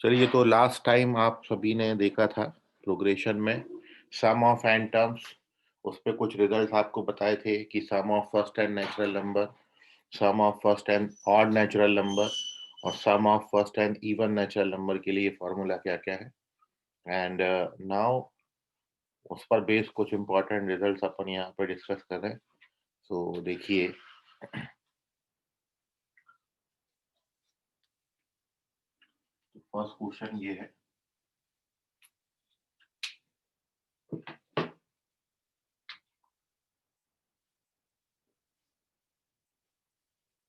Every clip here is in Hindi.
चलिए, तो लास्ट टाइम आप सभी ने देखा था प्रोग्रेशन में सम ऑफ एन टर्म्स, उस पे कुछ रिजल्ट्स आपको बताए थे कि sum of first n natural number, sum of first n odd natural number और sum of first n even natural number के लिए फॉर्मूला क्या क्या है। एंड नाउ उस पर बेस्ड कुछ इंपॉर्टेंट रिजल्ट्स अपन यहाँ पे डिस्कस कर रहे हैं। सो देखिए, फर्स्ट क्वेश्चन ये है,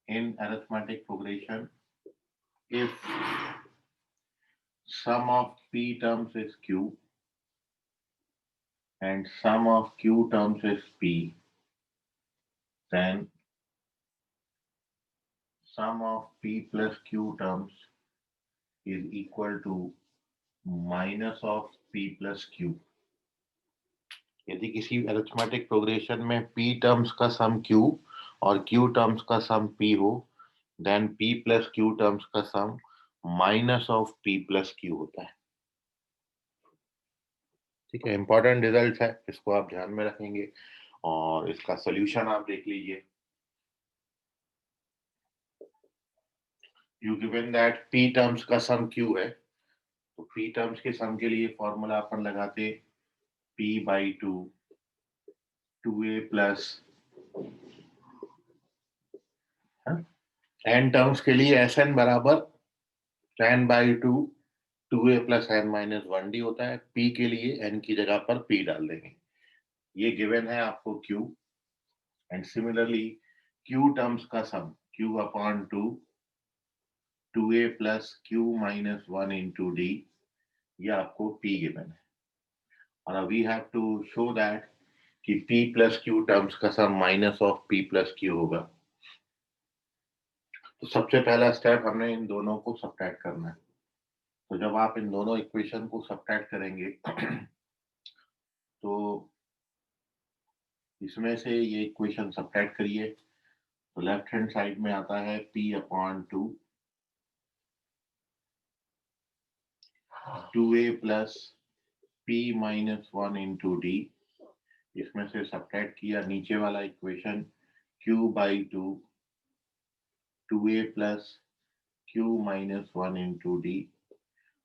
in arithmetic progression if sum of p terms is q and sum of q terms is p, then sum of p plus q terms is equal to minus of p plus q। यदि किसी अरिथमेटिक प्रोग्रेशन में p टर्म्स का सम q और q टर्म्स का सम p हो, then p plus q terms का sum minus of p plus q होता है। ठीक है, इंपॉर्टेंट रिजल्ट है, इसको आप ध्यान में रखेंगे और इसका सोल्यूशन आप देख लीजिए। You given that p terms का सम q है, तो p टर्म्स के सम के लिए फॉर्मूला अपन लगाते p by two 2a plus n terms के लिए Sn बराबर 10 by two 2a plus n minus 1d होता है। p के लिए n की जगह पर p डाल देंगे। ये गिवन है आपको q, and similarly q terms का sum q upon two 2a plus q minus 1 into d, ये आपको p गिवन है। और we have to show that कि p प्लस q टर्म्स का sum minus of p plus q होगा। तो सबसे पहला स्टेप हमने इन दोनों को सब्ट्रैक्ट करना है। तो जब आप इन दोनों इक्वेशन को सब्ट्रैक्ट करेंगे तो इसमें से ये इक्वेशन सब्ट्रैक्ट करिए, तो लेफ्ट हैंड साइड में आता है p upon two 2a plus p minus 1 into D. इसमें से सब्ट्रैक्ट किया, नीचे वाला equation q by two 2a plus q minus 1 into D,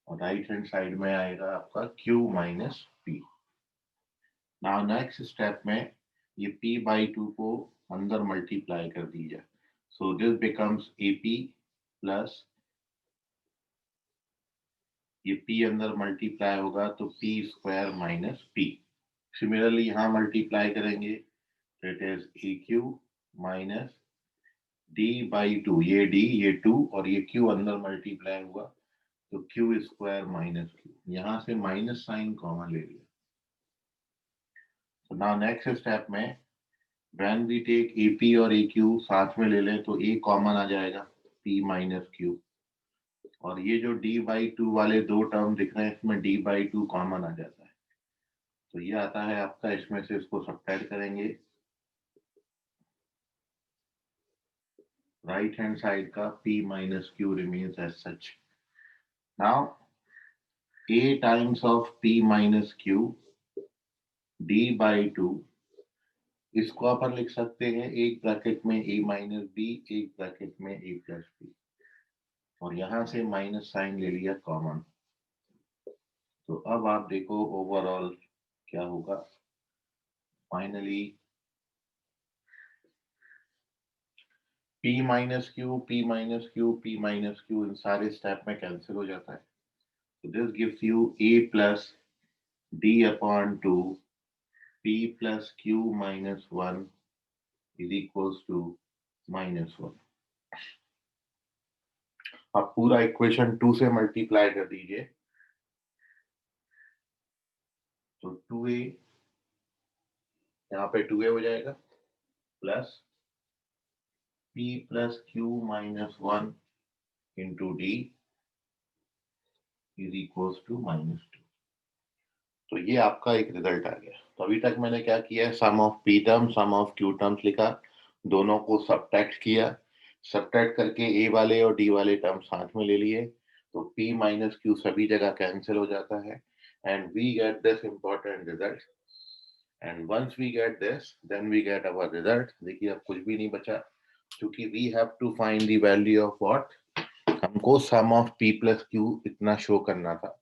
और राइट हैंड साइड में आएगा आपका q minus p। Now next step में ये p बाई टू को अंदर मल्टीप्लाई कर दीजिए, so this becomes ap plus ये p अंदर मल्टीप्लाई होगा तो p square minus p। Similarly यहाँ मल्टीप्लाई करेंगे तो it is aq minus d by to, ये d ये 2 और ये q अंदर मल्टीप्लाई हुआ तो q स्क्वायर माइनस q, यहाँ से माइनस साइन कॉमन ले लिया। तो नाउ नेक्स्ट स्टेप में व्हेन वी टेक AP और AQ साथ में ले लें तो A कॉमन आ जाएगा, P माइनस Q, और ये जो D बाई टू वाले दो टर्म दिख रहे हैं इसमें D बाई टू कॉमन आ जाता है, तो ये आता है आपका, इसमें से इसको सब्ट्रैक्ट करेंगे, राइट हैंड साइड का P minus Q remains as such. Now A times of P minus Q D by two, इसको अपन लिख सकते हैं एक ब्रैकेट में a माइनस बी, एक ब्रैकेट में a प्लस बी, और यहां से माइनस साइन ले लिया कॉमन। तो अब आप देखो ओवरऑल क्या होगा। Finally p minus q, p minus q, p minus q इन सारे स्टेप में कैंसिल हो जाता है, तो this gives you a plus d upon two p plus q minus 1 is equals to minus 1। आप पूरा इक्वेशन 2 से मल्टीप्लाई कर दीजिए, तो 2a, यहाँ पे 2a हो जाएगा plus p plus Q minus 1 into D is equals to minus 2। तो ये आपका एक रिजल्ट आ गया। तो अभी तक मैंने क्या किया है, sum of p term sum of q terms लिखा, दोनों को सब्ट्रैक्ट किया, सब्ट्रैक्ट करके a वाले और d वाले टर्म साथ में ले लिए, तो p माइनस q सभी जगह कैंसिल हो जाता है and we get this important result and once we get this then we get our result. देखिए अब कुछ भी नहीं बचा क्योंकि we have to find the value of what, हमको sum of p plus q इतना शो करना था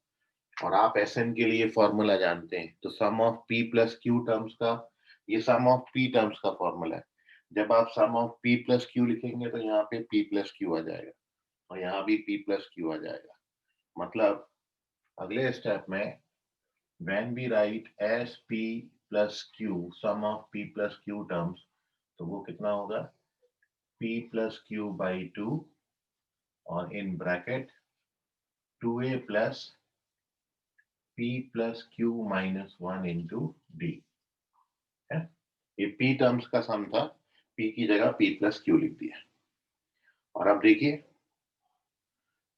और आप Sn के लिए फॉर्मूला जानते हैं तो sum of p plus q terms का, ये सम ऑफ p टर्म्स का फॉर्मूला है। जब आप sum of p plus q लिखेंगे तो यहाँ पे p प्लस q आ जाएगा और यहाँ भी p प्लस q आ जाएगा। मतलब अगले स्टेप में when we write S p plus q sum of p plus q terms तो वो कितना होगा p प्लस q बाई 2 और in bracket 2a plus p plus q minus 1 into d है। ये p टर्म्स का सम था, p की जगह p प्लस q लिख दिया और अब देखिए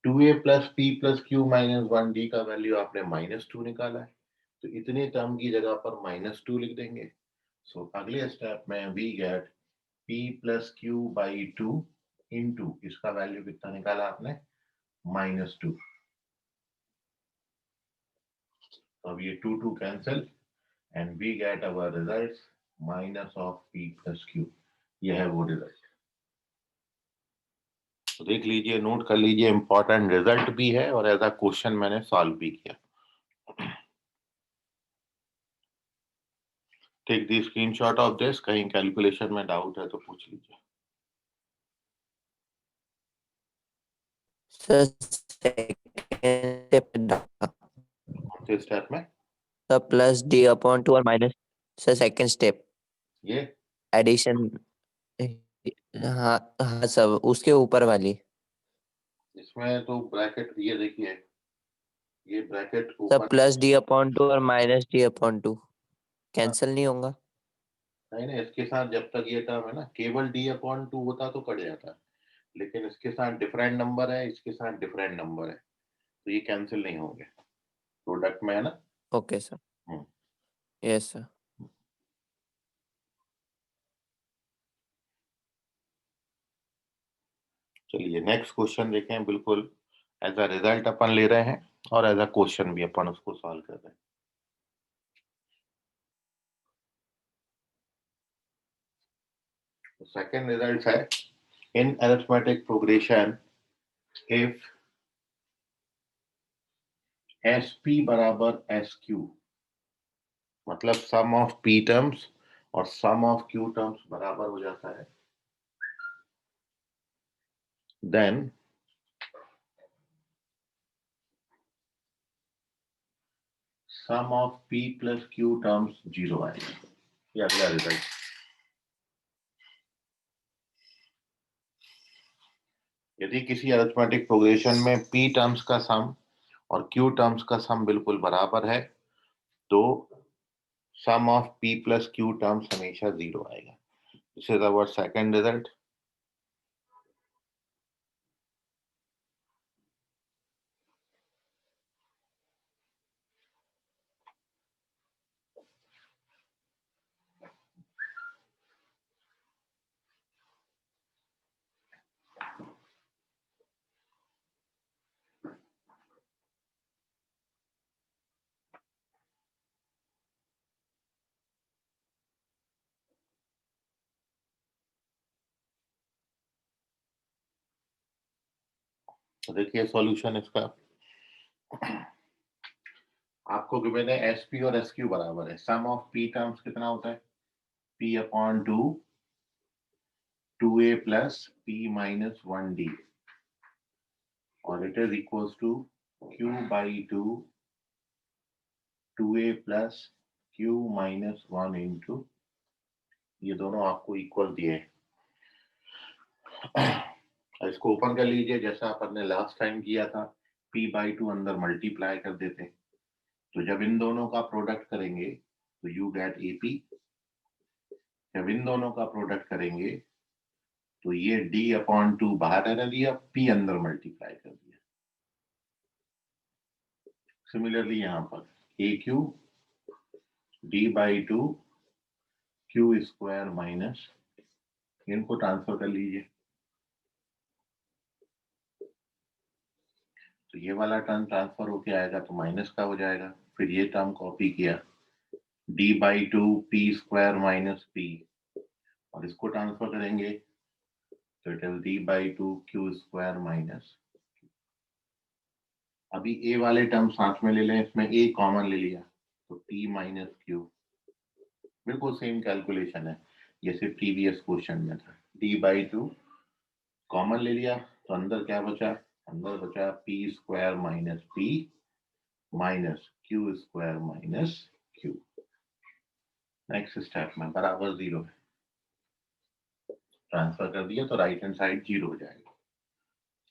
2a plus p plus q minus 1d का वैल्यू आपने -2 निकाला है तो इतने टर्म की जगह पर -2 लिख देंगे। सो अगले स्टेप में we get p plus q by 2 into इसका वैल्यू कितना निकाला आपने -2। अब ये 2 cancel and we get our result minus of p plus q। यह है वो रिजल्ट। तो देख लीजिए, नोट कर लीजिए, इंपॉर्टेंट रिजल्ट भी है और एज अ क्वेश्चन मैंने सॉल्व भी किया। Take the screenshot of this, कहीं कैलकुलेशन में डाउट है तो पूछ लीजिए। सर सेकंड स्टेप में सर प्लस डी अपॉन 2 और माइनस सर सेकंड स्टेप ये एडिशन। हाँ हाँ सर उसके ऊपर वाली इसमें तो ब्रैकेट ये देखिए, ये ब्रैकेट सर ऊपर प्लस डी अपॉन 2 और माइनस डी अपॉन 2 कैंसिल नहीं होगा। नहीं नहीं, इसके साथ जब तक ये टर्म है ना केवल d/2 होता तो कट जाता, लेकिन इसके साथ डिफरेंट नंबर है, इसके साथ डिफरेंट नंबर है तो ये कैंसिल नहीं होंगे, प्रोडक्ट में है ना। Okay sir, yes sir. चलिए नेक्स्ट क्वेश्चन देखें। बिल्कुल एज अ रिजल्ट अपन ले रहे हैं और एज अ क्वेश्चन भी अपन उसको सॉल्व कर रहे हैं। सेकेंड रिजल्ट है in arithmetic progression if S P बराबर एस क्यू, मतलब सम ऑफ पी टर्म्स और सम ऑफ क्यू टर्म्स बराबर हो जाता है, then sum of p plus q terms 0 आएगा। ये अगला रिजल्ट। यदि किसी अरिथमेटिक प्रोग्रेशन में p टर्म्स का सम और q टर्म्स का सम बिल्कुल बराबर है तो sum of p plus q terms हमेशा 0 आएगा। This is our second result. तो देखिए सॉल्यूशन इसका, आपको गिवन है एस पी और एस क्यू बराबर है, सम ऑफ p टर्म्स कितना होता है p/2 2a plus p minus 1d और it is equals to q by 2 2a plus q minus 1 into, ये दोनों आपको इक्वल दिए हैं। इसको ओपन कर लीजिए जैसा अपन ने लास्ट टाइम किया था, p/2 अंदर मल्टीप्लाई कर देते, तो जब इन दोनों का प्रोडक्ट करेंगे तो यू गेट ap, जब इन दोनों का प्रोडक्ट करेंगे तो ये d/2 बाहर रहने दिया, p अंदर मल्टीप्लाई कर दिया। सिमिलरली यहां पर aq d/2 q square minus, इनको ट्रांसफर कर लीजिए तो ये वाला टर्म ट्रांसफर होके आएगा तो माइनस का हो जाएगा, फिर ये टर्म कॉपी किया d/2 p² माइनस p, और इसको ट्रांसफर करेंगे तो it is d/2 q² minus. अभी a वाले टर्म साथ में ले लें, इसमें a कॉमन ले लिया तो t माइनस q, बिल्कुल सेम कैलकुलेशन है जैसे प्रीवियस क्वेश्चन में था। d/2 कॉमन ले लिया तो अंदर क्या बचा, अंदर बचा p² minus p minus q² minus q। Next step में बराबर 0 है, ट्रांसफर कर दिया तो राइट हैंड साइड 0 हो जाएगा।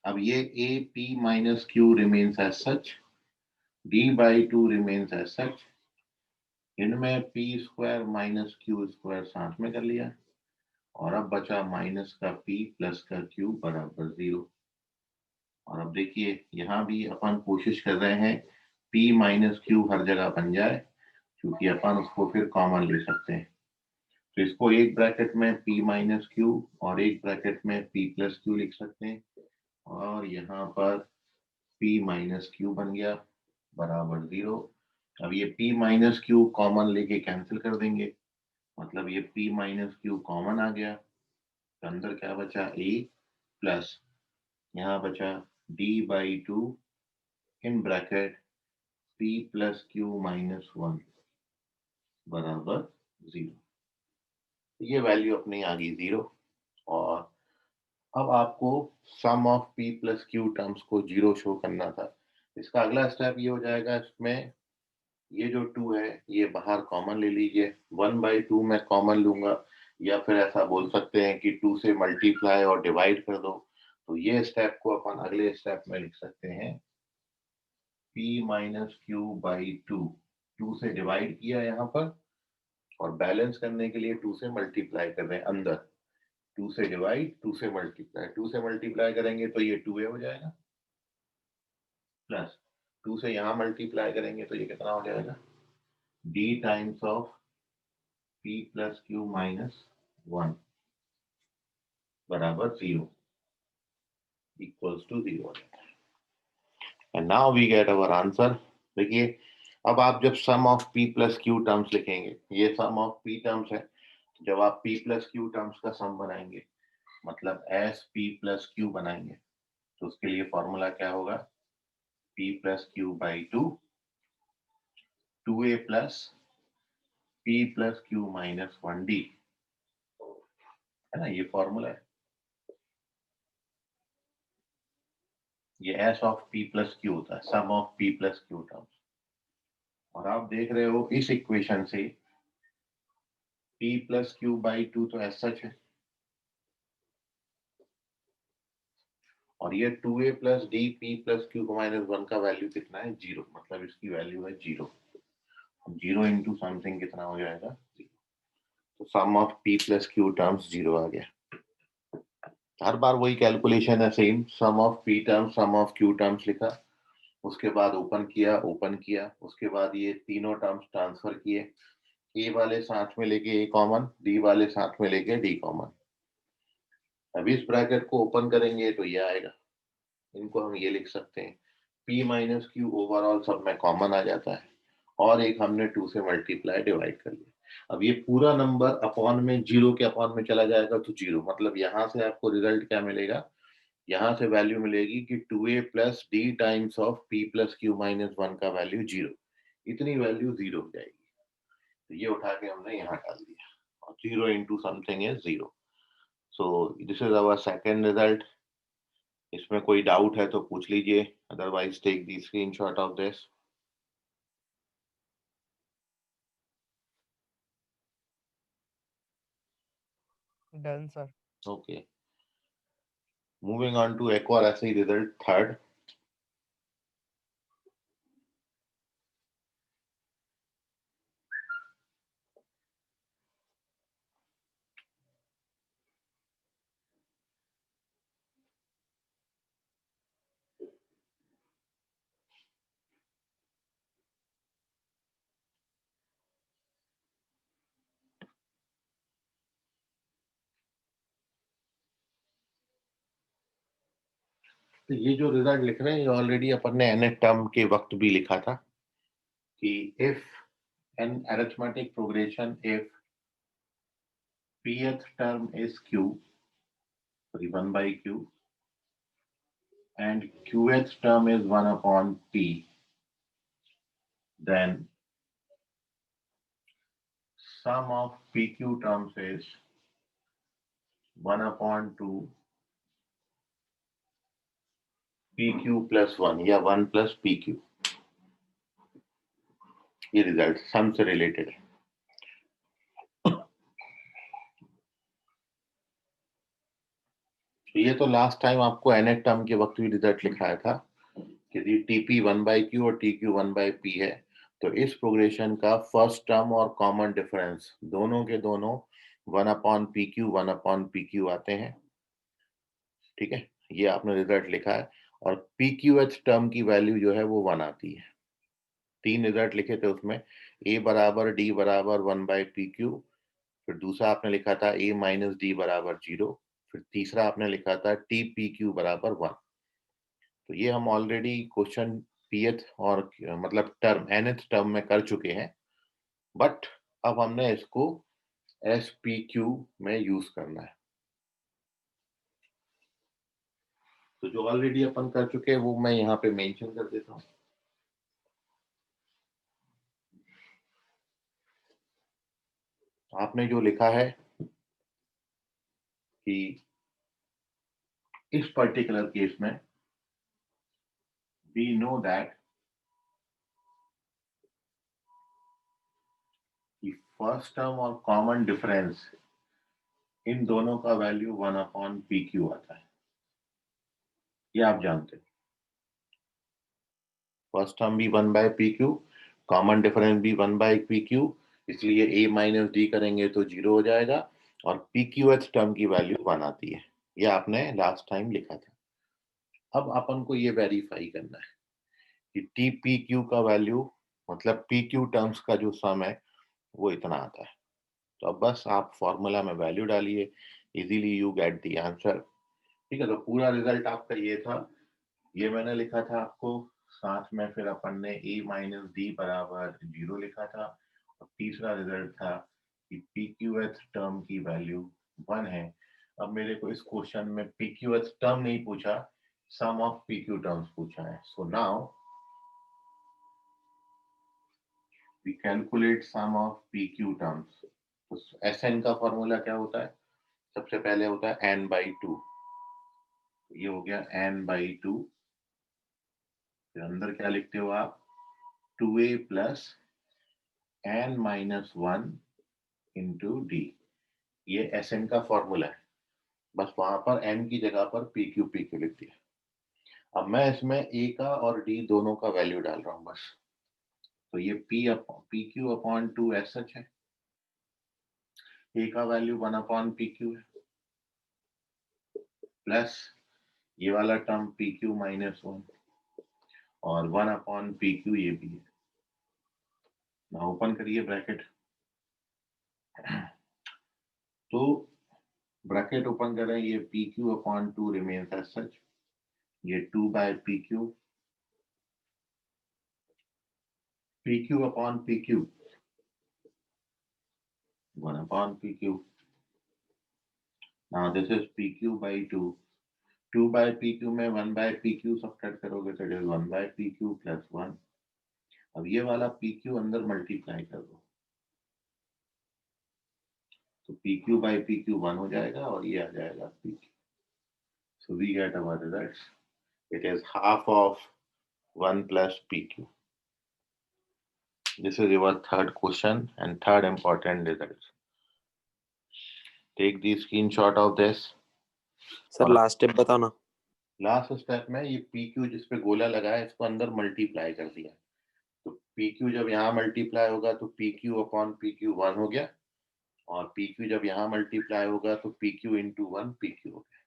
अब ये a p minus q remains as such, d/2 remains as such, इनमें p² माइनस q² साथ में कर लिया, और अब बचा माइनस का p प्लस का q बराबर 0। और अब देखिए यहाँ भी अपन कोशिश कर रहे हैं p माइनस q हर जगह बन जाए, क्योंकि अपन उसको फिर कॉमन ले सकते हैं। तो इसको एक ब्रैकेट में p माइनस q और एक ब्रैकेट में p प्लस q लिख सकते हैं, और यहाँ पर p माइनस q बन गया बराबर 0। अब ये p माइनस q कॉमन लेके कैंसिल कर देंगे, मतलब ये p माइनस q कॉमन आ गया, तो अंदर क्या बचा a प्लस यहाँ बचा d/2 in bracket p plus q minus 1 बराबर 0। ये वैल्यू अपनी आ गई 0। और अब आपको sum of p plus q terms को 0 शो करना था। इसका अगला स्टेप ये हो जाएगा, इसमें ये जो 2 है ये बाहर कॉमन ले लीजिए, 1/2 मैं कॉमन लूंगा, या फिर ऐसा बोल सकते हैं कि 2 से मल्टीप्लाई और डिवाइड कर दो। तो ये स्टेप को अपन अगले स्टेप में लिख सकते हैं p माइनस q/2, 2 से डिवाइड किया यहाँ पर, और बैलेंस करने के लिए 2 से मल्टीप्लाई कर रहे हैं अंदर, 2 से डिवाइड 2 से मल्टीप्लाई, 2 से मल्टीप्लाई करेंगे तो ये 2a हो जाएगा, प्लस 2 से यहाँ मल्टीप्लाई करेंगे तो ये कितना हो जाएगा, d times of p plus q minus 1 बराबर 0 equals to 0। And now we get our answer. देखिए अब आप जब sum of p plus q terms लिखेंगे, ये सम ऑफ p टर्म्स है, जब आप p प्लस q टर्म्स का सम बनाएंगे, मतलब एस p प्लस q बनाएंगे, तो उसके लिए फॉर्मूला क्या होगा, p plus q/2 2a plus p plus q minus 1d, है ना, ये फॉर्मूला है। ये s of p plus q होता है, sum of p plus q terms. और आप देख रहे हो इस इक्वेशन से p प्लस q/2 तो एस सच है, और ये 2a plus D p plus q minus 1 का वैल्यू कितना है, 0, मतलब इसकी वैल्यू है 0। 0 इंटू समथिंग कितना हो जाएगा, 0। तो sum of p plus q terms 0 आ गया। हर बार वही कैलकुलेशन है same, sum of p terms sum of q terms लिखा, उसके बाद ओपन किया, उसके बाद ये तीनों टर्म्स ट्रांसफर किए, a वाले साथ में लेके a कॉमन, d वाले साथ में लेके d कॉमन। अब इस ब्रैकेट को ओपन करेंगे तो ये आएगा, इनको हम ये लिख सकते हैं p माइनस क्यू ओवरऑल सब में कॉमन आ जाता है, और एक हमने 2 से मल्टीप्लाई डिवाइड कर लिया। अब ये पूरा नंबर अपॉन में 0 के अपॉन में चला जाएगा तो 0, मतलब यहाँ से आपको रिजल्ट क्या मिलेगा, यहाँ से वैल्यू मिलेगी कि 2a plus D times of p plus Q minus 1 का वैल्यू 0, इतनी वैल्यू 0 हो जाएगी। तो ये उठा के हमने यहाँ डाल दिया, और 0 into something is 0। So this is our second result. इसमें कोई डाउट है तो पूछ लीजिए, otherwise take the screenshot of this. Done sir. Okay, moving on to एक और ऐसे ही रिजल्ट थर्ड। तो ये जो रिजल्ट लिख रहे हैं ये ऑलरेडी अपन ने nth टर्म के वक्त भी लिखा था कि if an arithmetic progression if pth term is q, sorry 1 by q, and qth term is 1 upon p, then sum of pq terms is 1 upon 2 pq plus 1 या 1 plus pq. ये रिजल्ट सम से रिलेटेड है. तो ये तो लास्ट टाइम आपको nth टर्म के वक्त भी रिजल्ट लिखाया था कि टीपी 1 बाई क्यू और टी क्यू 1 बाई पी है. तो इस प्रोग्रेशन का फर्स्ट टर्म और कॉमन डिफरेंस दोनों के दोनों 1 upon P Q 1 upon P Q आते हैं. ठीक है, ये आपने रिजल्ट लिखा है. और पी क्यू एच टर्म की वैल्यू जो है वो 1 आती है. 3 रिजल्ट लिखे थे उसमें, ए बराबर डी बराबर 1 बाई पी क्यू, फिर दूसरा आपने लिखा था ए माइनस डी बराबर 0, फिर तीसरा आपने लिखा था टी पी क्यू बराबर 1. तो ये हम ऑलरेडी क्वेश्चन पीएथ और मतलब टर्म nth टर्म में कर चुके हैं, बट अब हमने इसको एस पी क्यू में यूज करना है. तो जो ऑलरेडी अपन कर चुके हैं वो मैं यहाँ पे मेंशन कर देता हूँ. आपने जो लिखा है कि इस पर्टिकुलर केस में we know that first term और कॉमन डिफरेंस इन दोनों का वैल्यू 1 अपॉन पी क्यू आता है. ये आप जानते हैं. फर्स्ट टर्म भी 1 bye P Q, common difference भी 1 बाय पी क्यू, इसलिए a माइनस डी करेंगे तो 0 हो जाएगा और पी क्यू एच टर्म की वैल्यू 1 आती है. ये आपने लास्ट टाइम लिखा था. अब अपन को ये वेरीफाई करना है कि टी पी क्यू का वैल्यू मतलब पी क्यू टर्म्स का जो सम है वो इतना आता है. तो अब बस आप फॉर्मूला में वैल्यू डालिए, easily you get the answer. ठीक है, तो पूरा रिजल्ट आपका ये था. ये मैंने लिखा था आपको, साथ में फिर अपन ने a माइनस डी बराबर 0 लिखा था. और तीसरा रिजल्ट था कि पी क्यू एच टर्म की वैल्यू 1 है. अब मेरे को इस क्वेश्चन में पी क्यू एच टर्म नहीं पूछा, sum of P Q terms पूछा है. So now we calculate sum of P Q terms. तो एस एन का फॉर्मूला क्या होता है? सबसे पहले होता है n बाई 2. ये हो गया n बाई 2. फिर अंदर क्या लिखते हो आप? 2a plus n minus 1 into D. ये एस एन का फॉर्मूला है. बस वहां पर n की जगह पर पी क्यू लिख दिया. अब मैं इसमें a का और d दोनों का वैल्यू डाल रहा हूं बस. तो ये पी क्यू अपॉन 2 एस सच है. a का वैल्यू 1 अपॉन पी क्यू है, प्लस ये वाला टर्म पी क्यू माइनस 1 और 1 अपॉन पी क्यू ये भी है. ना ओपन करिए ब्रैकेट. तो ब्रैकेट ओपन करें, ये P Q upon 2 remains as such. ये 2 by P Q upon P Q 1 upon pq. Now this is pq by 2. 2 by pq में 1 by pq सब्ट्रैक्ट करोगे तो it is 1 by pq plus 1. अब ये वाला pq अंदर मल्टीप्लाई कर दो तो pq by pq 1 हो जाएगा और ये आ जाएगा pq. So we get our results. It is half of 1 plus pq. This is your third question and third important result. Take the screenshot of this. Sir last step बताओ ना. लास्ट स्टेप में ये pq जिस पे गोला लगा है इसको अंदर मल्टीप्लाई कर दिया. तो PQ जब यहाँ मल्टीप्लाई होगा तो PQ अपॉन PQ 1 हो गया और PQ जब यहाँ मल्टीप्लाई होगा तो PQ इंटू 1 PQ हो गया.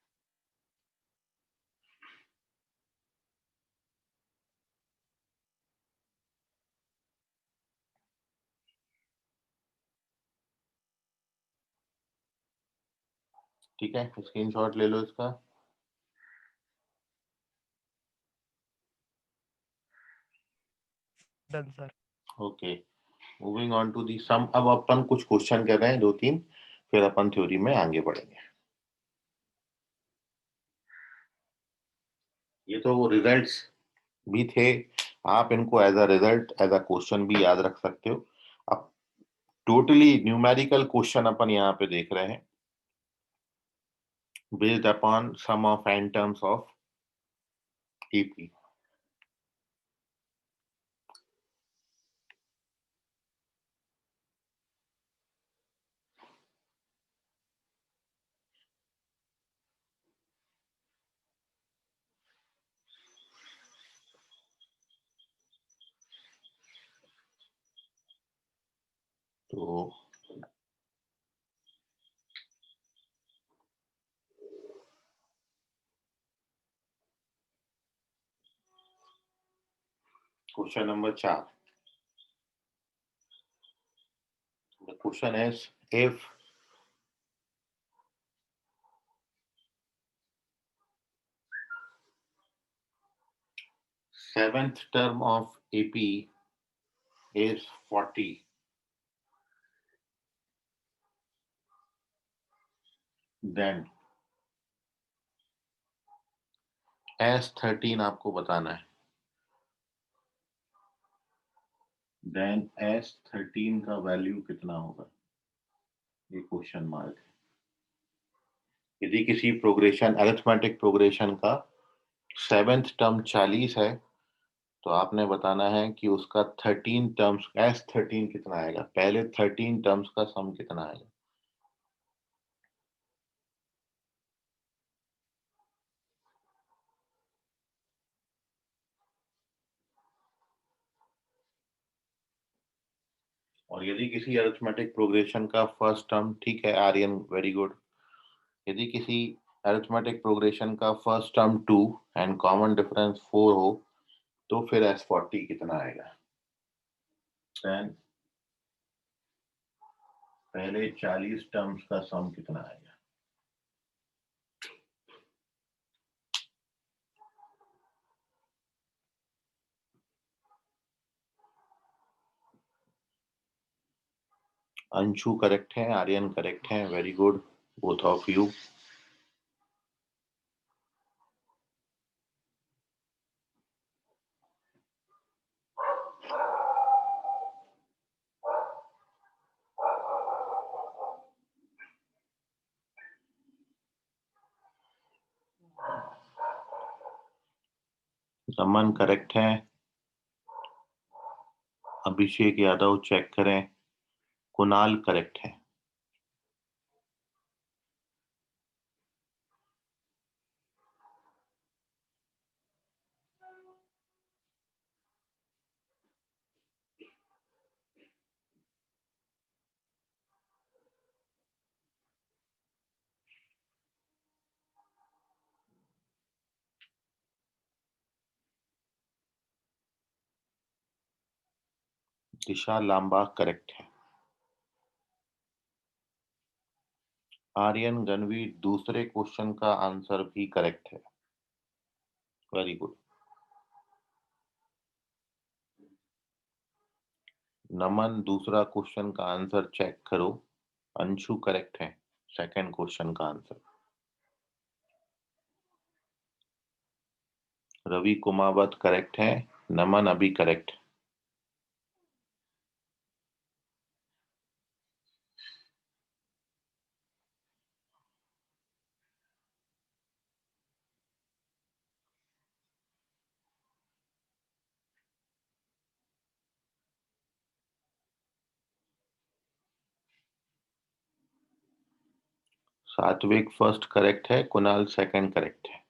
ठीक है, स्क्रीनशॉट ले लो इसका. Done sir. Okay, moving on to the sum. अब अपन कुछ क्वेश्चन कर रहे हैं, 2-3, फिर अपन थ्योरी में आगे बढ़ेंगे। ये तो रिजल्ट्स भी थे, आप इनको as a result, as a question भी याद रख सकते हो। अब टोटली न्यूमेरिकल क्वेश्चन अपन यहाँ पे देख रहे हैं, based upon sum of n terms of TP. तो question number 4, the question is, if seventh term of AP is 40, then S13 आपको बताना है। देन S13 का वैल्यू कितना होगा, ये क्वेश्चन मार्क है। यदि किसी प्रोग्रेशन, अरिथमेटिक प्रोग्रेशन का 7th टर्म 40 है, तो आपने बताना है कि उसका 13 टर्म्स, S13 कितना आएगा, पहले 13 टर्म्स का सम कितना आएगा। और यदि किसी अरिथमेटिक प्रोग्रेशन का फर्स्ट टर्म, ठीक है आर्यन, वेरी गुड, यदि किसी अरिथमेटिक प्रोग्रेशन का first term 2 and common difference 4 हो, तो फिर S40 कितना आएगा। देन पहले 40 टर्म्स का सम कितना आएगा। अंशु करेक्ट है, आर्यन करेक्ट है, very good both of you. Raman correct है, अभिषेक यादव चेक करें, कुणाल करेक्ट है। दिशा लांबा करेक्ट है। आर्यन गणवीर दूसरे क्वेश्चन का आंसर भी करेक्ट है, वेरी गुड। नमन दूसरा क्वेश्चन का आंसर चेक करो, अंशु करेक्ट है सेकंड क्वेश्चन का आंसर। रवि कुमावत करेक्ट है, नमन अभी करेक्ट। सात्विक फर्स्ट करेक्ट है, कुणाल सेकंड करेक्ट है।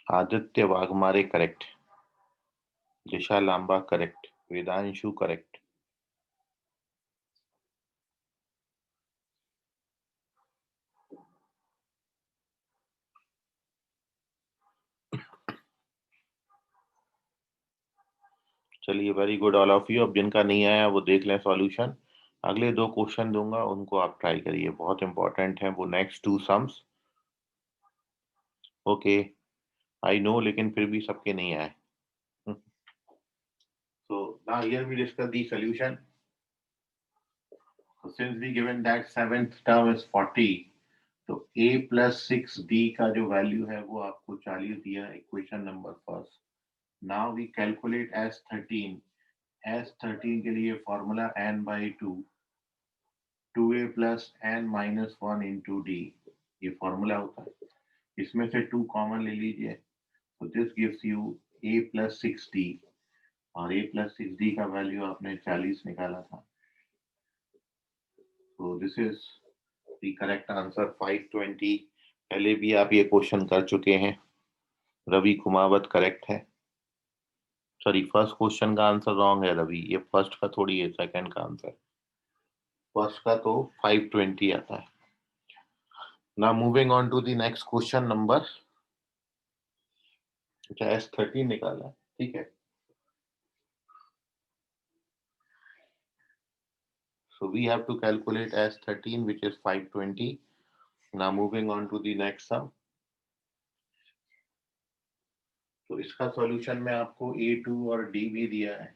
आदित्य वाघमारे करेक्ट, दिशा लांबा करेक्ट, वेदांशु करेक्ट। चलिए, very good all of you. अब जिनका नहीं आया वो देख लें सॉल्यूशन। अगले 2 क्वेश्चन दूंगा, उनको आप ट्राई करिए, बहुत इंपॉर्टेंट है वो next 2 sums. Okay, I know, लेकिन फिर भी सबके नहीं आए। So now here we discuss the solution. So since we given that seventh term is 40, तो a plus 6b का जो वैल्यू है वो आपको 40 दिया है, equation number first. Now we calculate S13. S13 के लिए formula n by 2, 2a plus n minus 1 into d, ये फॉर्मूला होता है। इसमें से 2 कॉमन ले लीजिए, तो this gives you a plus 6d, और a plus 6d का वैल्यू आपने 40 निकाला था। So this is the correct answer 520। पहले भी आप ये क्वेश्चन कर चुके हैं। रवि कुमावत करेक्ट है। सॉरी, फर्स्ट क्वेश्चन का आंसर रॉन्ग है रवि, ये फर्स्ट का थोड़ी है, सेकंड का आंसर। फर्स्ट का तो 520 आता है। Now moving on to the next question number, अच्छा S13 निकाला, ठीक है। So we have to calculate S13 which is 520। Now moving on to the next sum। तो इसका सॉल्यूशन में आपको A2 और D भी दिया है।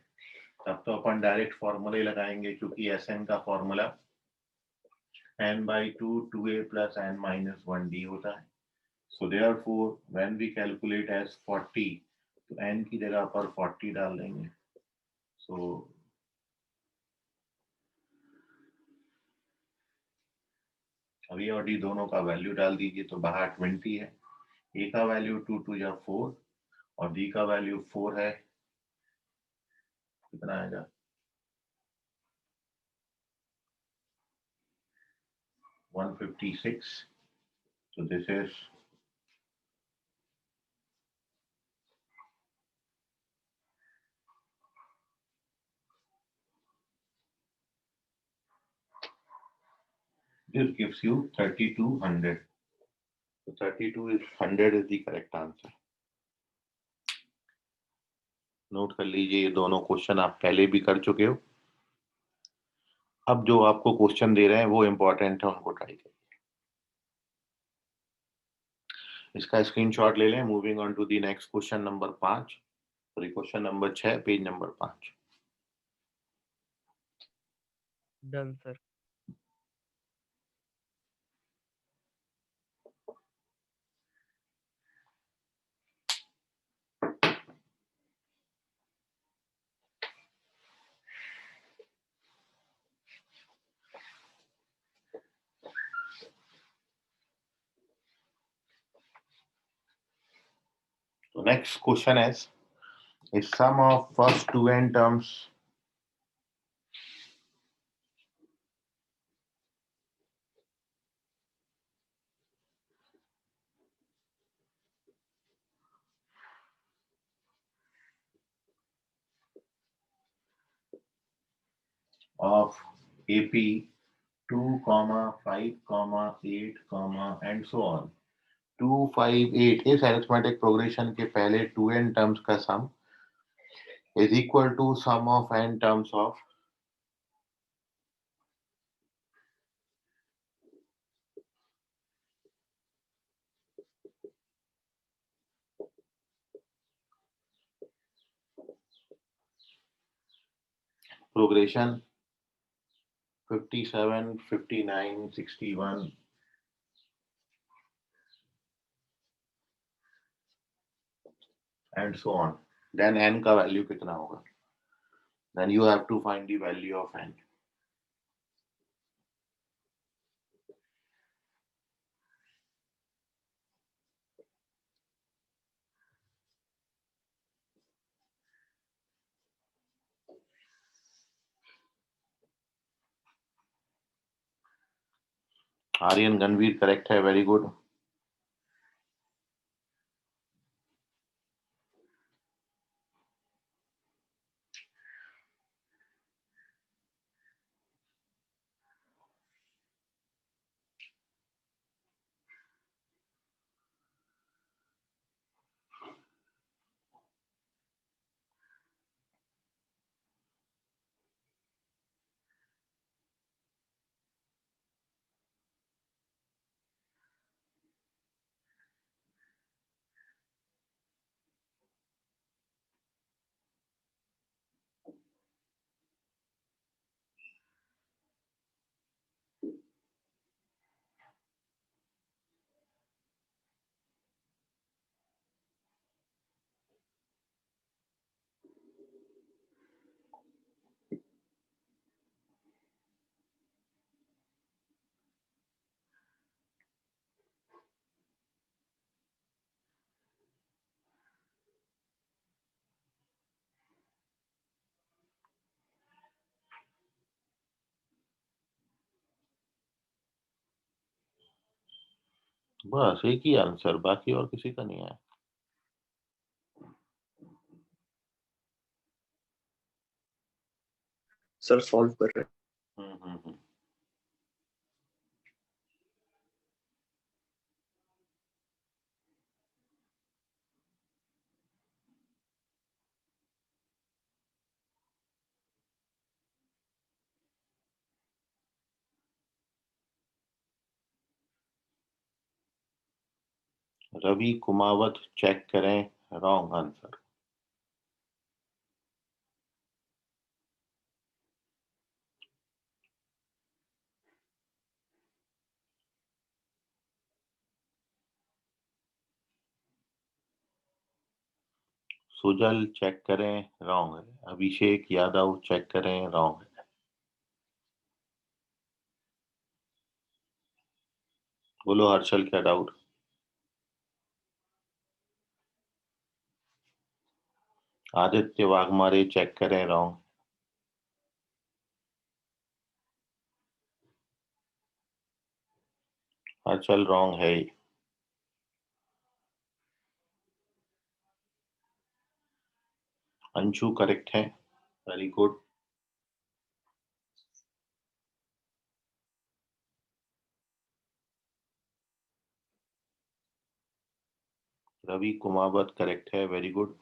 तब तो अपन डायरेक्ट फॉर्मूले लगाएंगे, क्योंकि Sn का formula n by 2 2a plus n minus 1d होता है। So therefore when we calculate as 40, तो n की जगह पर 40 डाल देंगे। So अभी और d दोनों का वैल्यू डाल दीजिए, तो बाहर 20 है, a का वैल्यू 2 2 या 4 और d का वैल्यू 4 है, कितना आएगा 156। So this is this gives you 3200। So 3200 is the correct answer। Note कर लीजिए, ये दोनों क्वेश्चन आप पहले भी कर चुके हो। अब जो आपको क्वेश्चन दे रहे हैं वो इंपॉर्टेंट है, उनको ट्राई करिए। इसका स्क्रीनशॉट ले लें। Moving on to the next question number 5, sorry question number 6, page number 5। Done, sir. So next question is sum of first two n terms of AP 2, 5, 8, and so on। 2, 5, 8 इस अरिथमेटिक प्रोग्रेशन के पहले 2n टर्म्स का सम is equal to sum of n terms of progression 57, 59, 61 and so on। Then n का वैल्यू कितना होगा? Then you have to find the value of n। Aryan Ganvir correct है, वेरी गुड। बस एक ही आंसर, बाकी और किसी का नहीं है। सर सॉल्व कर रहे हैं। हम्म। रवि कुमावत चेक करें, रॉन्ग आंसर। सुजल चेक करें, रॉन्ग है। अभिषेक यादव चेक करें, रॉन्ग है। बोलो हर्षल, क्या डाउट? आदित्य वाघमारे चेक करें, रॉन्ग। हर्षल रॉन्ग है। अंशु करेक्ट है, very good. Ravi Kumawat correct है, वेरी गुड।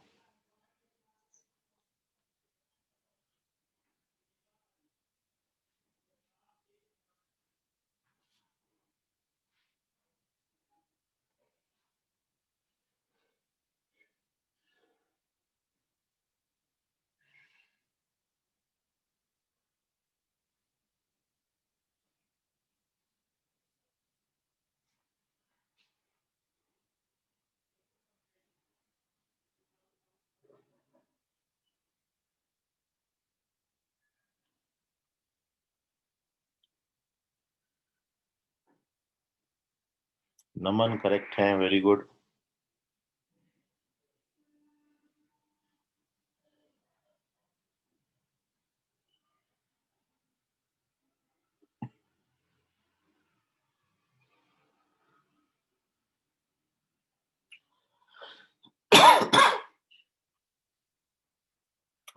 नमन करेक्ट है, वेरी गुड।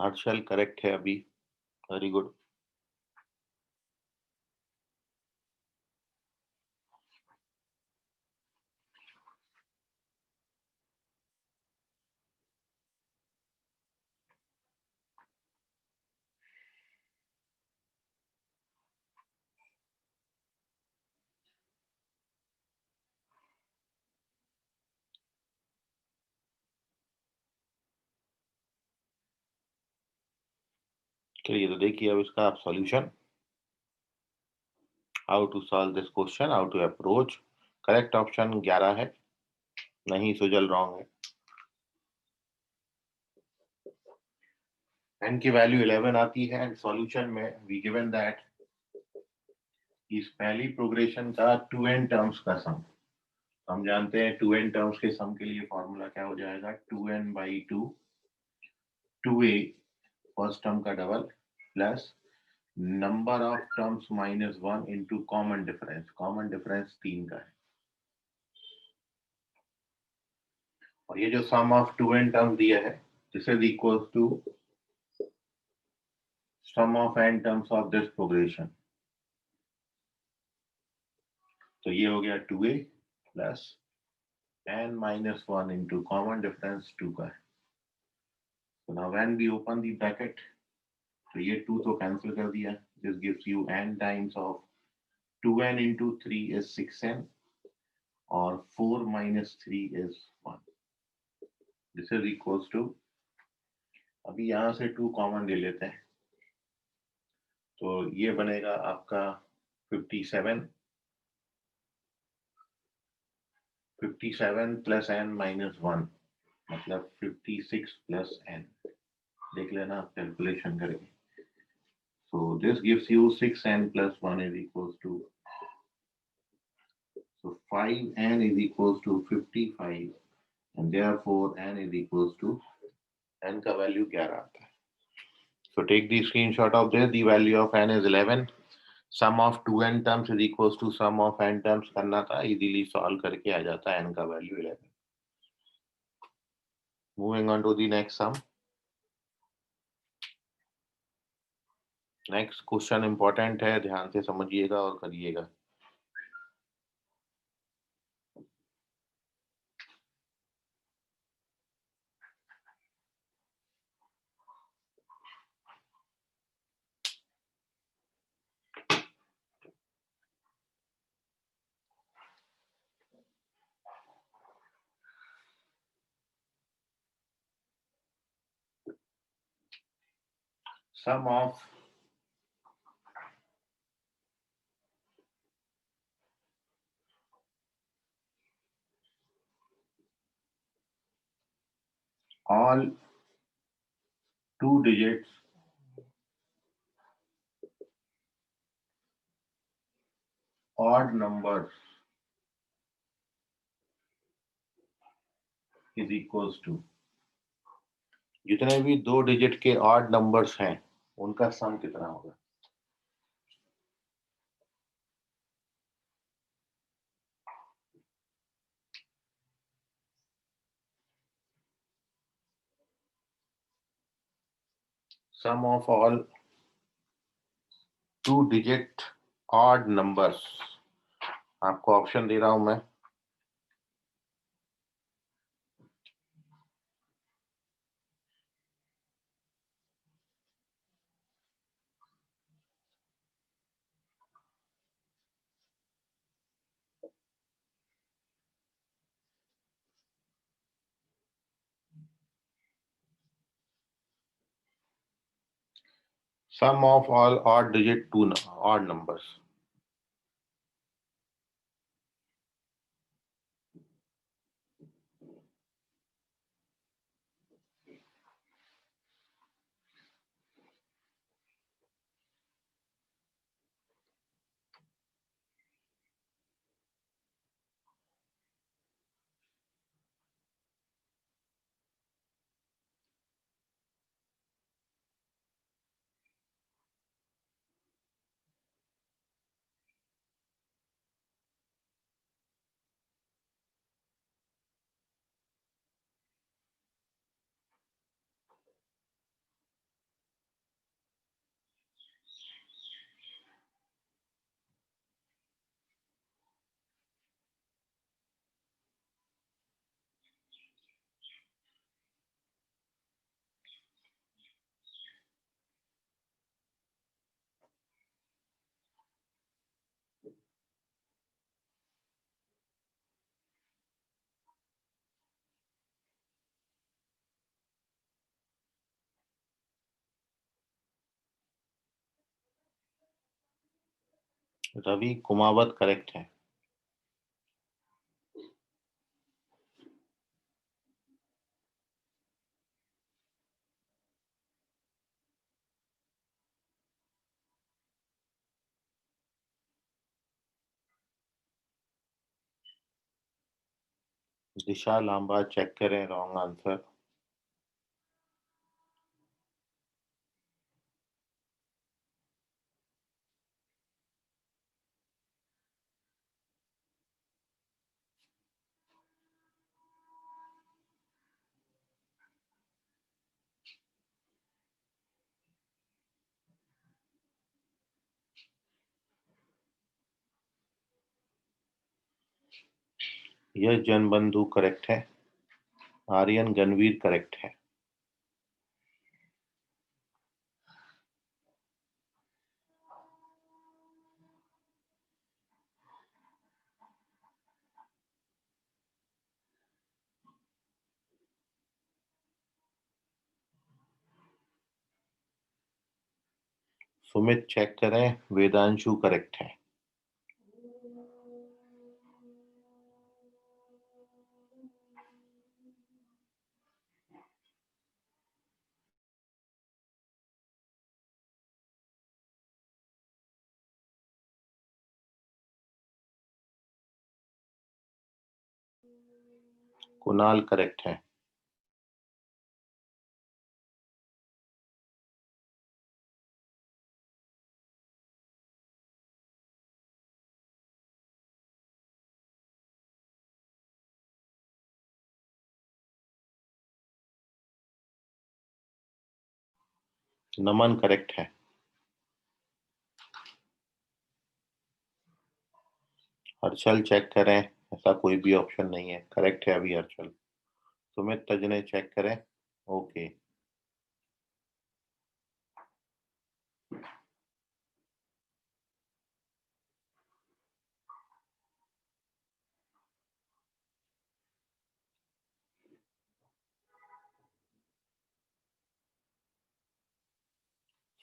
हर्षल करेक्ट है अभी, वेरी गुड। चलिए तो देखिए अब इसका आप solution, how to solve this question, how to approach. Correct option 11 है, नहीं सुजल रॉन्ग है। n की वैल्यू 11 आती है एंड सॉल्यूशन में वी गिवन दैट इस पहली प्रोग्रेशन का 2n टर्म्स का सम। हम जानते हैं 2n टर्म्स के सम के लिए फॉर्मूला क्या हो जाएगा, 2n/2 2a फर्स्ट टर्म का double plus number of terms -1 into common difference. Common difference 3 का है, और ये जो सम ऑफ 2n टर्म्स दिया है this is equal to sum of n terms of this progression. तो ये हो गया 2a plus n-1 into common difference 2 का है। So now when we open the bracket, तो ये 2 तो कैंसिल कर दिया, this gives you n times of 2n into 3 is 6n और 4 minus 3 is 1. This is equals to, अभी यहाँ से 2 कॉमन ले लेते हैं तो ये बनेगा आपका 57 प्लस n माइनस 1 मतलब 56 प्लस n। देख लेना, कैलकुलेशन करेंगे। So this gives you 6n plus 1 is equals to, so 5n is equals to 55 and therefore n is equals to, n का value 11 आता है। So take the screenshot of this, the value of n is 11 sum of 2n terms is equals to sum of n terms करना था, इजीली सॉल्व करके आ जाता है n का value 11. Moving on to the next sum. Next question important है, ध्यान से समझिएगा और करिएगा. Sum of all 2 digits odd numbers is equals to, जितने भी 2 डिजिट के ऑड नंबर्स हैं उनका सम कितना होगा. Sum of all 2 digit odd numbers, आपको ऑप्शन दे रहा हूं मैं. Sum of all odd digit odd numbers. Ravi Kumawat correct है. दिशा लांबा चेक करें, रॉन्ग आंसर. यह जनबंधु करेक्ट है. आर्यन गणवीर करेक्ट है. सुमित चेक करें, वेदांशु करेक्ट है. कुणाल करेक्ट है. नमन करेक्ट है। हर्षल चेक करें, ऐसा कोई भी ऑप्शन नहीं है, करेक्ट है अभी हर्षल। सुमित तजने चेक करें, ओके।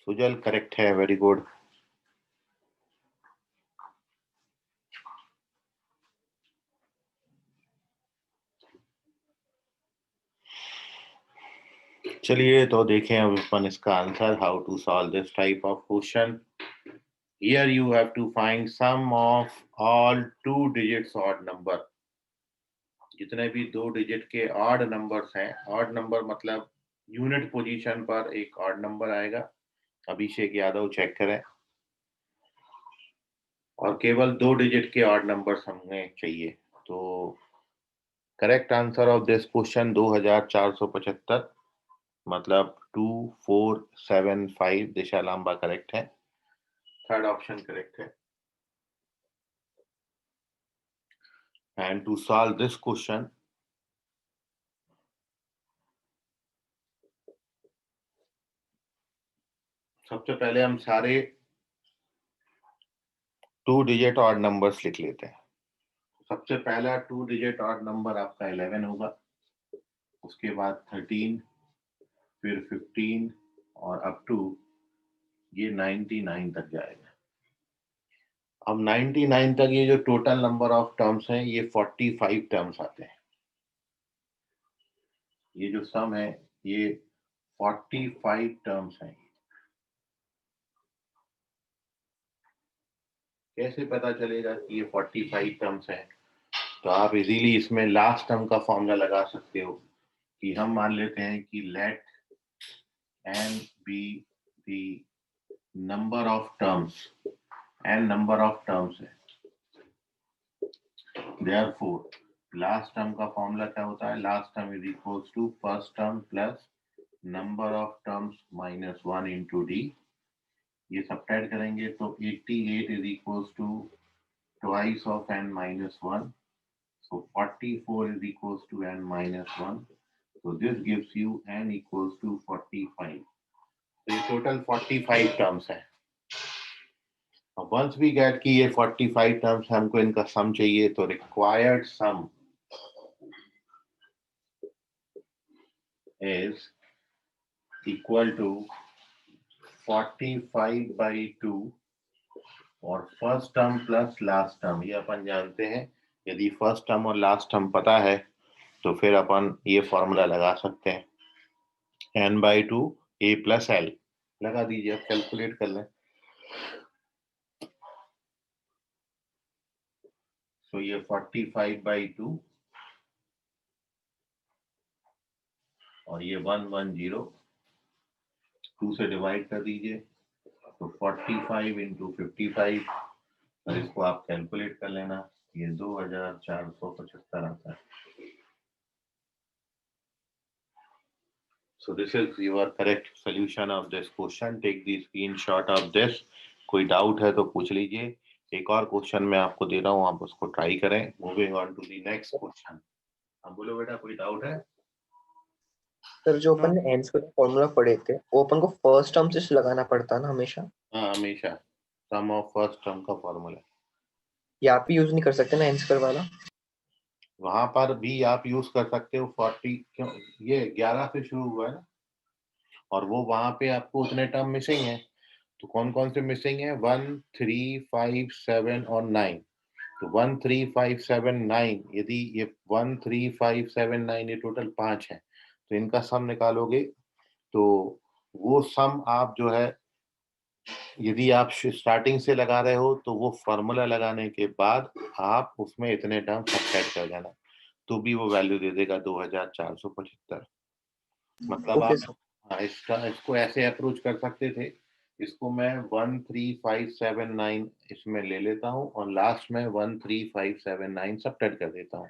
सुजल करेक्ट है, वेरी गुड। चलिए तो देखें अब अपन इसका आंसर, how to solve this type of question. Here you have to find sum of all 2 digits odd number. जितने भी 2 डिजिट के ऑड नंबर्स हैं, ऑड नंबर मतलब यूनिट पोजीशन पर एक ऑड नंबर आएगा। अभिषेक यादव चेक करें, और केवल 2 डिजिट के ऑड नंबर्स हमें चाहिए। तो correct answer of this question 2475, मतलब 2475। दिशा लांबा करेक्ट है, थर्ड ऑप्शन करेक्ट है। And to solve this question, सबसे पहले हम सारे 2 डिजिट ऑड नंबर्स लिख लेते हैं। सबसे पहला 2 डिजिट ऑड नंबर आपका 11 होगा, उसके बाद 13, फिर 15 और अप टू ये 99 तक जाएगा। अब 99 तक ये जो टोटल नंबर ऑफ टर्म्स हैं ये 45 टर्म्स आते हैं। ये जो सम है ये 45 टर्म्स हैं। कैसे पता चलेगा कि ये 45 टर्म्स हैं? तो आप इजीली इसमें लास्ट टर्म का फॉर्मूला लगा सकते हो कि हम मान लेते हैं कि late n be the number of terms, n number of terms है। Therefore, लास्ट टर्म का फॉर्मूला क्या होता है? Last term is equals to first term plus number of terms minus 1 into D. ये सब्ट्रैक्ट करेंगे तो 88 is equals to twice of n minus 1, so 44 is equals to n minus 1, so this gives you n equals to 45। तो ये टोटल 45 टर्म्स है। वंस वी गेट कि ये 45 टर्म्स हमको इनका सम चाहिए, तो required sum is equal to 45 by 2 और first term plus last term. ये अपन जानते हैं, यदि फर्स्ट टर्म और लास्ट टर्म पता है तो फिर अपन ये फॉर्मूला लगा सकते हैं, n by 2 a plus l लगा दीजिए, अब कैलकुलेट कर लें। तो ये 45 by 2 और ये 110, 2 से डिवाइड कर दीजिए, तो 45 इंटू 55, और इसको आप कैलकुलेट कर लेना, ये 2475 आता है। So this is your correct solution of this question. Take the screenshot of this. कोई डाउट है तो पूछ लीजिए। एक और क्वेश्चन मैं आपको दे रहा हूँ, आप उसको ट्राई करें। Moving on to the next question. अब बोलो बेटा, कोई डाउट है? सर जो अपन ने एन स्क्वायर फॉर्मूला पढ़े थे वो अपन को फर्स्ट टर्म से लगाना पड़ता है ना हमेशा? हाँ, हमेशा सम ऑफ फर्स्ट टर्म का फॉर्मूला। यहाँ पे यूज नहीं कर सकते ना एन स्क्वायर वाला? वहां पर भी आप यूज कर सकते हो। 40 क्यों, ये 11 से शुरू हुआ है ना, और वो वहां पे आपको उतने टर्म मिसिंग है। तो कौन कौन से मिसिंग है? 1, 3, 5, 7 और 9। तो 1, 3, 5, 7, 9, यदि ये 1, 3, 5, 7, 9 ये टोटल 5 है, तो इनका सम निकालोगे तो वो सम आप जो है, यदि आप स्टार्टिंग से लगा रहे हो तो वो फॉर्मूला लगाने के बाद आप उसमें इतने टर्म सब्ट्रैक्ट कर देना, तो भी वो वैल्यू दे देगा 2475। मतलब ओके आप सर। हाँ, इसको ऐसे अप्रोच कर सकते थे। इसको मैं 1, 3, 5, 7, 9 इसमें ले लेता हूँ और लास्ट में 1, 3, 5, 7, 9 सब्ट्रैक्ट कर देता हूँ।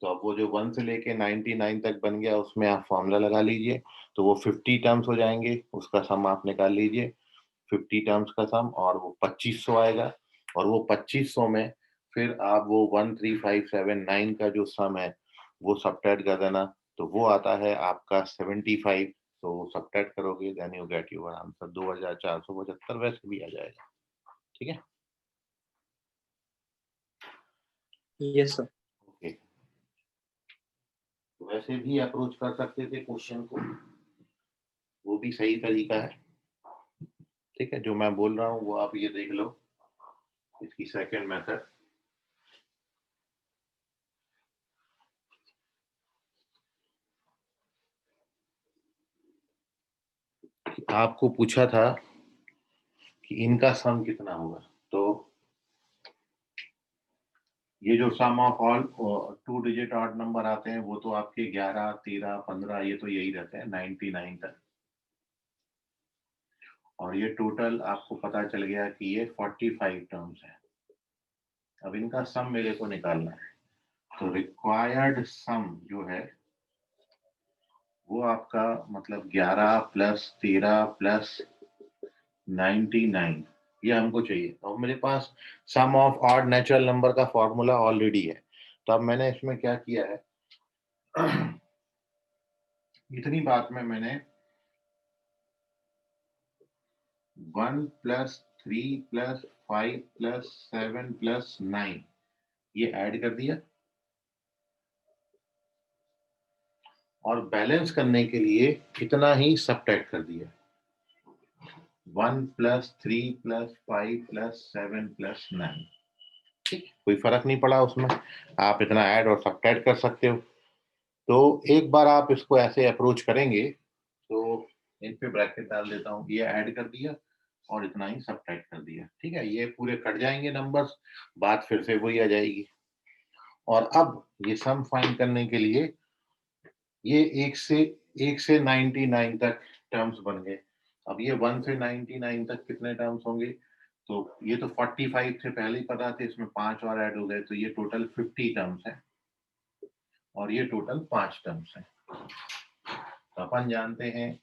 तो अब वो जो 1 से लेके 99 तक बन गया उसमें आप फॉर्मूला लगा लीजिए, तो वो 50 टर्म्स हो जाएंगे, उसका सम आप निकाल लीजिए, 50 टर्म्स का सम, और वो 2500 आएगा। और वो 2500 में फिर आप वो 13579 का जो सम है वो सब्ट्रैक्ट कर देना, तो वो आता है आपका 75। तो सब्ट्रैक्ट करोगे then you get your answer 2475, वैसे भी आ जाएगा। ठीक है, यस सर। ओके। तो वैसे भी अप्रोच कर सकते थे क्वेश्चन को, वो भी सही तरीका है। ठीक है, जो मैं बोल रहा हूँ वो आप ये देख लो, इसकी सेकंड मेथड। आपको पूछा था कि इनका सम कितना होगा, तो ये जो sum of all 2 digit odd number आते हैं वो तो आपके 11, 13, 15 ये तो यही रहते हैं 99 तक, और ये टोटल आपको पता चल गया कि ये 45 टर्म्स है। अब इनका सम मेरे को निकालना है, तो रिक्वायर्ड सम जो है वो आपका मतलब 11 प्लस 13 प्लस 99 ये हमको चाहिए। और मेरे पास सम ऑफ ऑड नेचुरल नंबर का फॉर्मूला ऑलरेडी है, तो अब मैंने इसमें क्या किया है इतनी बात में मैंने 1 प्लस 3 प्लस 5 प्लस 7 प्लस 9 ये ऐड कर दिया, और बैलेंस करने के लिए इतना ही सब्ट्रैक्ट कर दिया, 1 प्लस 3 प्लस 5 प्लस 7 प्लस 9। ठीक, कोई फर्क नहीं पड़ा उसमें, आप इतना ऐड और सब्ट्रैक्ट कर सकते हो। तो एक बार आप इसको ऐसे अप्रोच करेंगे, तो इन पे ब्रैकेट डाल देता हूँ, ये ऐड कर दिया और इतना ही सब्ट्रैक्ट कर दिया। ठीक है, ये पूरे कट जाएंगे नंबर्स, बात फिर से वही आ जाएगी। और अब ये सम फाइंड करने के लिए ये 1 से 99 तक टर्म्स बन गए। अब ये 1 से 99 तक कितने टर्म्स होंगे, तो ये तो 45 थे पहले ही पता थे, इसमें 5 और ऐड हो गए, तो ये टोटल 50 टर्म्स है, और ये टोटल 5 टर्म्स है। तो अपन जानते हैं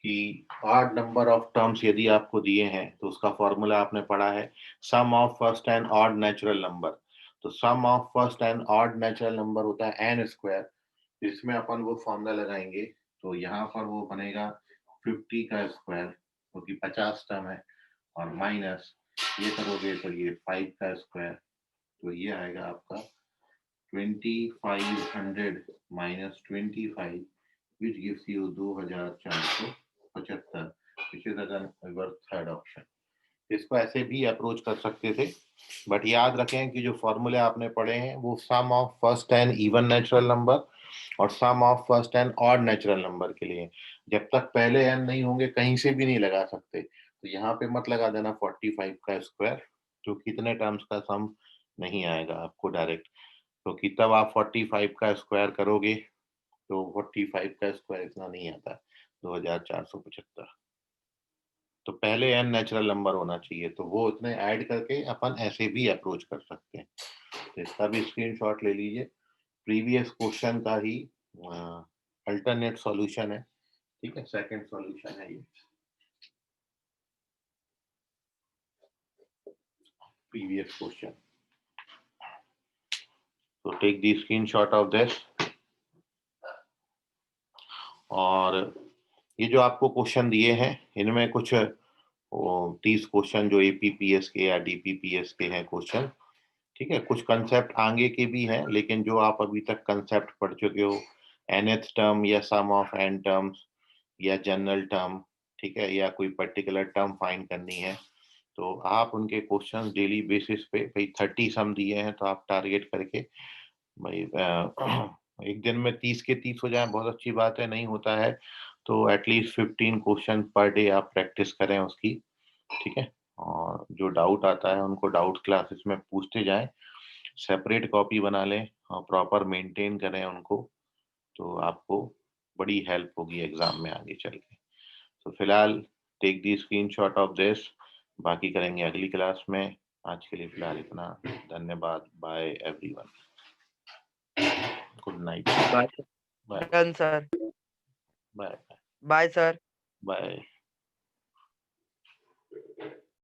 कि ऑड नंबर ऑफ टर्म्स यदि आपको दिए हैं तो उसका फॉर्मूला आपने पढ़ा है, sum of first n odd natural number. तो sum of first n odd natural number होता है एन स्क्वायर, इसमें अपन वो फॉर्मूला लगाएंगे, तो यहाँ पर वो बनेगा 50 का स्क्वायर क्योंकि 50 टर्म है, और माइनस ये करोगे तो ये 5 का स्क्वायर, तो ये आएगा आपका 2500 minus 25 which gives you 2475, which is again our third option। इसको ऐसे भी अप्रोच कर सकते थे, बट याद रखें कि जो फॉर्मूले आपने पढ़े हैं वो sum of first n even natural number और sum of first n odd natural number के लिए। जब तक पहले एन नहीं होंगे कहीं से भी नहीं लगा सकते, तो यहाँ पे मत लगा देना 45 का स्क्वायर, जो कितने टर्म्स का सम नहीं आएगा आपको डायरेक्ट, क्योंकि तब आप 45 का स्क्वायर करोगे तो 45 का स्क्वायर इतना नहीं आता, 2475। तो पहले एन नेचुरल नंबर होना चाहिए, तो वो इतने ऐड करके अपन ऐसे भी अप्रोच कर सकते हैं। तो इसका भी स्क्रीनशॉट ले लीजिए, प्रीवियस क्वेश्चन का ही अल्टरनेट सॉल्यूशन है। ठीक है, सेकंड सॉल्यूशन है ये प्रीवियस क्वेश्चन। तो take the screenshot of this, और ये जो आपको क्वेश्चन दिए हैं इनमें कुछ 30 क्वेश्चन जो एपीपीएस के या डीपीपीएस के हैं क्वेश्चन। ठीक है, कुछ कंसेप्ट आगे के भी हैं, लेकिन जो आप अभी तक कंसेप्ट पढ़ चुके हो, nth टर्म या सम ऑफ n टर्म्स या जनरल टर्म, ठीक है, या कोई पर्टिकुलर टर्म फाइंड करनी है, तो आप उनके क्वेश्चंस डेली बेसिस पे, भाई 30 सम दिए हैं तो आप टारगेट करके भाई एक दिन में 30 के 30 हो जाए बहुत अच्छी बात है, नहीं होता है तो एटलीस्ट 15 क्वेश्चन पर डे आप प्रैक्टिस करें उसकी। ठीक है, और जो डाउट आता है उनको डाउट क्लासेस में पूछते जाएं, सेपरेट कॉपी बना लें और प्रॉपर मेंटेन करें उनको, तो आपको बड़ी हेल्प होगी एग्जाम में आगे चल के। तो फिलहाल take the screenshot of this, बाकी करेंगे अगली क्लास में। आज के लिए फिलहाल इतना, धन्यवाद, bye everyone. Good night, bye bye done sir, bye bye sir. Bye.